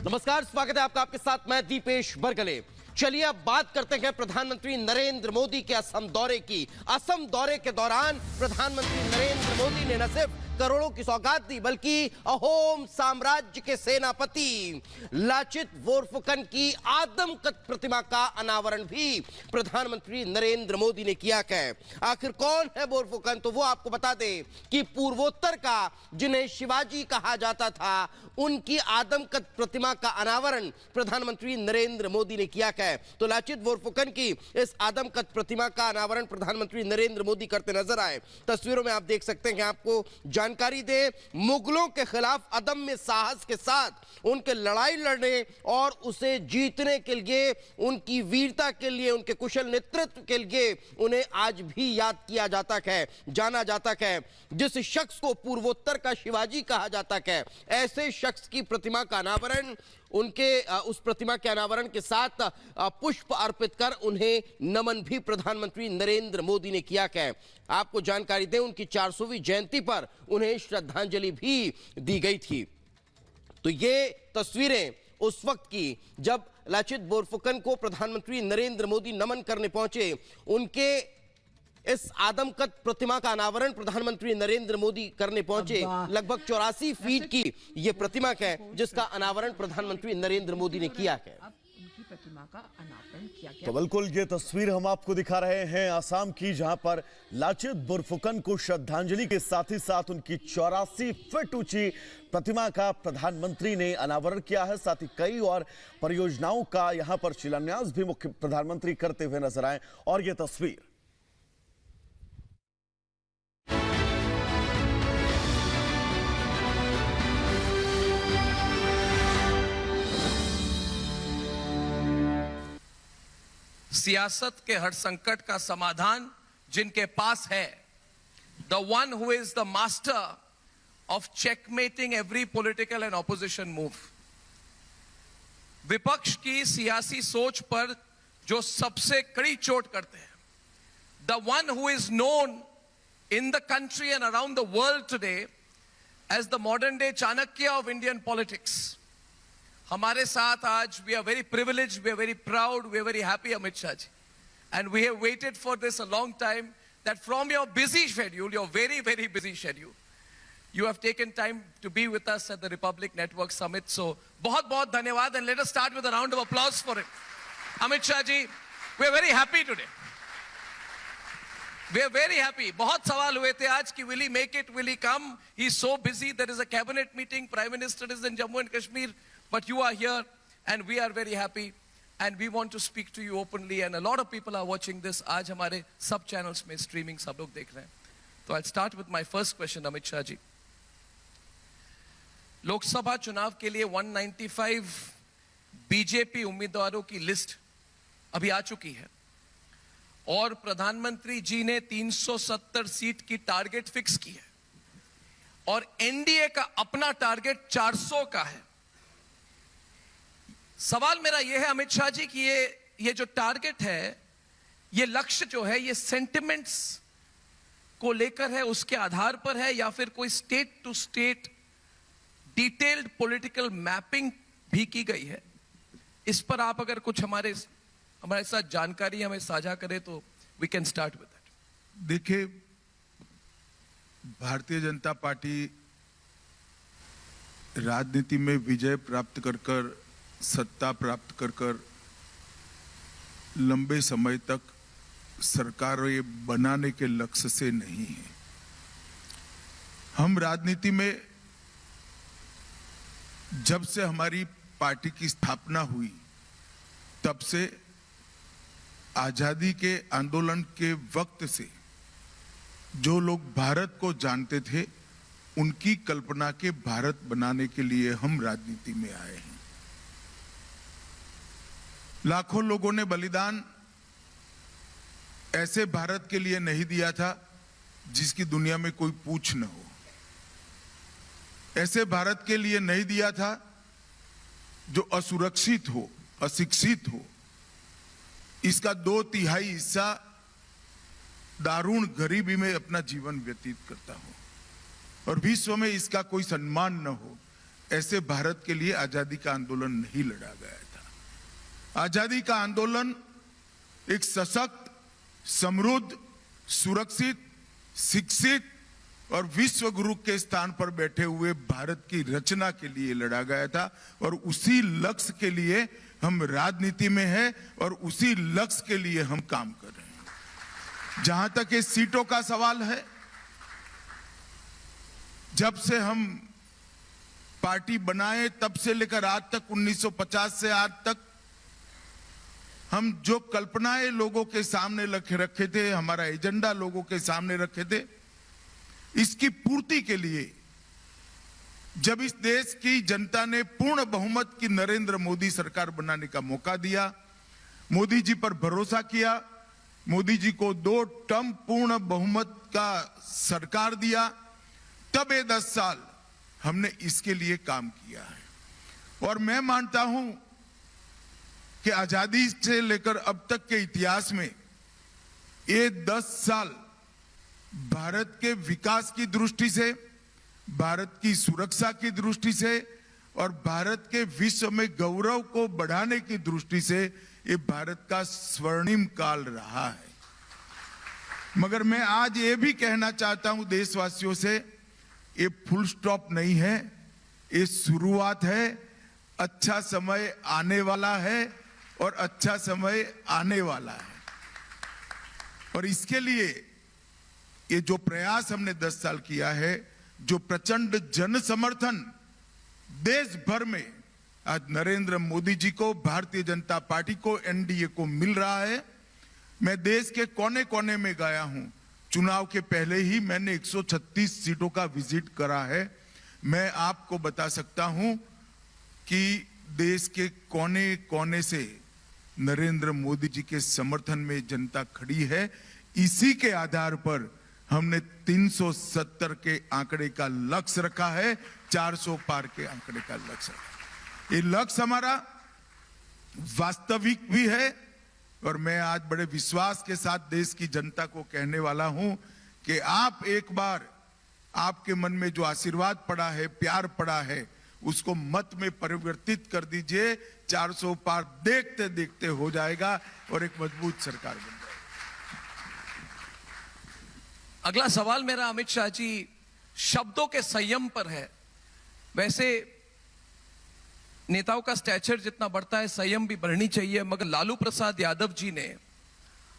नमस्कार, स्वागत है आपका। आपके साथ मैं दीपेश बरगले। चलिए अब बात करते हैं प्रधानमंत्री नरेंद्र मोदी के असम दौरे की। असम दौरे के दौरान प्रधानमंत्री नरेंद्र मोदी ने न सिर्फ करोड़ों की सौगात दी, बल्कि अहोम साम्राज्य के सेनापति लाचित बोरफुकन की आदमकद प्रतिमा का अनावरण भी प्रधानमंत्री नरेंद्र मोदी ने किया है। आखिर कौन है बोरफुकन, तो वो आपको बता दें कि पूर्वोत्तर का जिन्हें शिवाजी कहा जाता था, उनकी आदमकद प्रतिमा का अनावरण प्रधानमंत्री नरेंद्र मोदी ने किया है। तो लाचित बोरफुकन की इस आदमकद प्रतिमा का अनावरण प्रधानमंत्री नरेंद्र मोदी करते नजर आए। तस्वीरों में आप देख सकते हैं। आपको जानकारी दे, मुगलों के खिलाफ अदम्य साहस के साथ उनके लड़ाई लड़ने और उसे जीतने के लिए, उनकी वीरता के लिए, उनके कुशल नेतृत्व के लिए उन्हें आज भी याद किया जाता है, जाना जाता है। जिस शख्स को पूर्वोत्तर का शिवाजी कहा जाता है, ऐसे शख्स की प्रतिमा का अनावरण, उनके उस प्रतिमा के अनावरण के साथ पुष्प अर्पित कर उन्हें नमन भी प्रधानमंत्री नरेंद्र मोदी ने किया है। आपको जानकारी दें, उनकी 400वीं जयंती पर उन्हें श्रद्धांजलि भी दी गई थी। तो ये तस्वीरें उस वक्त की जब लाचित बोरफुकन को प्रधानमंत्री नरेंद्र मोदी नमन करने पहुंचे। उनके इस आदमकद प्रतिमा का अनावरण प्रधानमंत्री नरेंद्र मोदी करने पहुंचे। लगभग 84 फीट की यह प्रतिमा है, जिसका अनावरण प्रधानमंत्री नरेंद्र मोदी ने किया है। प्रतिमा का अनावरण किया गया। तो बिल्कुल ये तस्वीर हम आपको दिखा रहे हैं आसाम की, जहां पर लाचित बोरफुकन को श्रद्धांजलि के साथ ही साथ उनकी 84 फीट ऊंची प्रतिमा का प्रधानमंत्री ने अनावरण किया है। साथ ही कई और परियोजनाओं का यहां पर शिलान्यास भी मुख्य प्रधानमंत्री करते हुए नजर आए। और ये तस्वीर सियासत के हर संकट का समाधान जिनके पास है, the one who is the master of checkmating every political and opposition move. विपक्ष की सियासी सोच पर जो सबसे कड़ी चोट करते हैं, the one who is known in the country and around the world today as the modern day Chanakya of Indian politics. हमारे साथ आज we are very privileged, we are very proud, we are very happy, Amit Shah ji, and we have waited for this a long time, that from your busy schedule, your very very busy schedule, you have taken time to be with us at the Republic Network Summit. So बहुत बहुत धन्यवाद, and let us start with a round of applause for him. Amit Shah ji, we are very happy today. We are very happy. बहुत सवाल हुए थे आज कि will he make it, will he come? He is so busy. There is a cabinet meeting. Prime Minister is in Jammu and Kashmir. But you are here and we are very happy and we want to speak to you openly, and a lot of people are watching this. आज हमारे सब channels में streaming सब लोग देख रहे हैं। तो I'll start with my first question, Amit Shah ji. Lok Sabha चुनाव के लिए 195 बीजेपी उम्मीदवारों की लिस्ट अभी आ चुकी है और प्रधानमंत्री जी ने 370 सीट की टारगेट फिक्स की है और एनडीए का अपना टारगेट 400 का है। सवाल मेरा यह है अमित शाह जी कि ये जो टारगेट है, ये लक्ष्य जो है, ये सेंटिमेंट्स को लेकर है, उसके आधार पर है, या फिर कोई state to state detailed political mapping भी की गई है? इस पर आप अगर कुछ हमारे साथ जानकारी हमें साझा करें तो we can start with that. देखिए, भारतीय जनता पार्टी राजनीति में विजय प्राप्त कर सत्ता प्राप्त कर लंबे समय तक सरकारें बनाने के लक्ष्य से नहीं है। हम राजनीति में जब से हमारी पार्टी की स्थापना हुई, तब से आजादी के आंदोलन के वक्त से जो लोग भारत को जानते थे, उनकी कल्पना के भारत बनाने के लिए हम राजनीति में आए हैं। लाखों लोगों ने बलिदान ऐसे भारत के लिए नहीं दिया था जिसकी दुनिया में कोई पूछ न हो, ऐसे भारत के लिए नहीं दिया था जो असुरक्षित हो, अशिक्षित हो, इसका 2/3 हिस्सा दारुण गरीबी में अपना जीवन व्यतीत करता हो और विश्व में इसका कोई सम्मान न हो। ऐसे भारत के लिए आजादी का आंदोलन नहीं लड़ा गया था। आजादी का आंदोलन एक सशक्त, समृद्ध, सुरक्षित, शिक्षित और विश्व गुरु के स्थान पर बैठे हुए भारत की रचना के लिए लड़ा गया था और उसी लक्ष्य के लिए हम राजनीति में हैं और उसी लक्ष्य के लिए हम काम कर रहे हैं। जहां तक ये सीटों का सवाल है, जब से हम पार्टी बनाए तब से लेकर आज तक 1950 से आज तक हम जो कल्पनाएं लोगों के सामने रखे थे, हमारा एजेंडा लोगों के सामने रखे थे, इसकी पूर्ति के लिए जब इस देश की जनता ने पूर्ण बहुमत की नरेंद्र मोदी सरकार बनाने का मौका दिया, मोदी जी पर भरोसा किया, मोदी जी को 2 टर्म पूर्ण बहुमत का सरकार दिया, तब ये 10 साल हमने इसके लिए काम किया है। और मैं मानता हूं कि आजादी से लेकर अब तक के इतिहास में ये 10 साल भारत के विकास की दृष्टि से, भारत की सुरक्षा की दृष्टि से और भारत के विश्व में गौरव को बढ़ाने की दृष्टि से ये भारत का स्वर्णिम काल रहा है। मगर मैं आज ये भी कहना चाहता हूं देशवासियों से, ये फुल स्टॉप नहीं है, ये शुरुआत है। अच्छा समय आने वाला है और अच्छा समय आने वाला है। और इसके लिए ये जो प्रयास हमने 10 साल किया है, जो प्रचंड जन समर्थन देश भर में आज नरेंद्र मोदी जी को, भारतीय जनता पार्टी को, एनडीए को मिल रहा है। मैं देश के कोने कोने में गया हूं। चुनाव के पहले ही मैंने 136 सीटों का विजिट करा है। मैं आपको बता सकता हूं कि देश के कोने कोने से नरेंद्र मोदी जी के समर्थन में जनता खड़ी है। इसी के आधार पर हमने 370 के आंकड़े का लक्ष्य रखा है, 400 पार के आंकड़े का लक्ष्य रखा। ये लक्ष्य हमारा वास्तविक भी है और मैं आज बड़े विश्वास के साथ देश की जनता को कहने वाला हूं कि आप एक बार, आपके मन में जो आशीर्वाद पड़ा है, प्यार पड़ा है, उसको मत में परिवर्तित कर दीजिए। 400 पार देखते देखते हो जाएगा और एक मजबूत सरकार बन जाएगी। अगला सवाल मेरा अमित शाह जी शब्दों के संयम पर है। वैसे नेताओं का स्टैचर जितना बढ़ता है, संयम भी बढ़नी चाहिए, मगर लालू प्रसाद यादव जी ने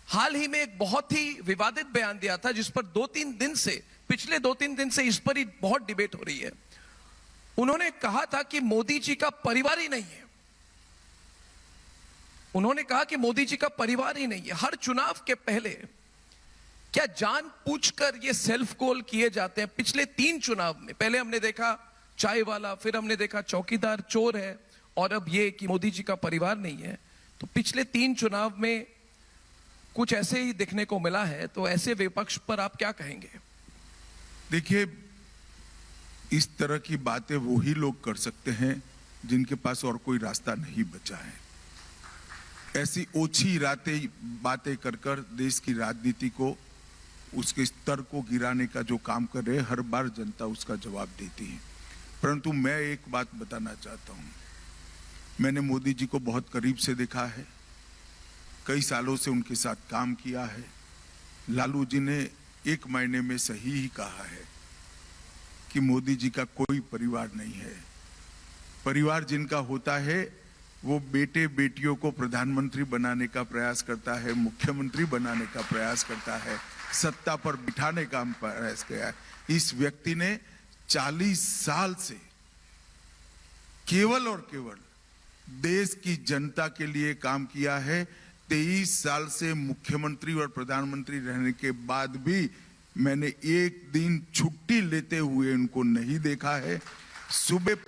हाल ही में एक बहुत ही विवादित बयान दिया था, जिस पर 2-3 दिन से, पिछले 2-3 दिन से इस पर ही बहुत डिबेट हो रही है। उन्होंने कहा था कि मोदी जी का परिवार ही नहीं है। उन्होंने कहा कि मोदी जी का परिवार ही नहीं है। हर चुनाव के पहले क्या जानबूझकर ये सेल्फ गोल किए जाते हैं? पिछले 3 चुनाव में, पहले हमने देखा चाय वाला, फिर हमने देखा चौकीदार चोर है, और अब ये कि मोदी जी का परिवार नहीं है। तो पिछले 3 चुनाव में कुछ ऐसे ही देखने को मिला है। तो ऐसे विपक्ष पर आप क्या कहेंगे? देखिए, इस तरह की बातें वही लोग कर सकते हैं जिनके पास और कोई रास्ता नहीं बचा है। ऐसी ओछी बातें कर कर देश की राजनीति को, उसके स्तर को गिराने का जो काम कर रहे हैं, हर बार जनता उसका जवाब देती है। परंतु मैं एक बात बताना चाहता हूं, मैंने मोदी जी को बहुत करीब से देखा है, कई सालों से उनके साथ काम किया है। लालू जी ने एक महीने में सही ही कहा है कि मोदी जी का कोई परिवार नहीं है। परिवार जिनका होता है वो बेटे बेटियों को प्रधानमंत्री बनाने का प्रयास करता है, मुख्यमंत्री बनाने का प्रयास करता है, सत्ता पर बिठाने का प्रयास किया है। इस व्यक्ति ने 40 साल से केवल और केवल देश की जनता के लिए काम किया है। 23 साल से मुख्यमंत्री और प्रधानमंत्री रहने के बाद भी मैंने एक दिन छुट्टी लेते हुए उनको नहीं देखा है। सुबह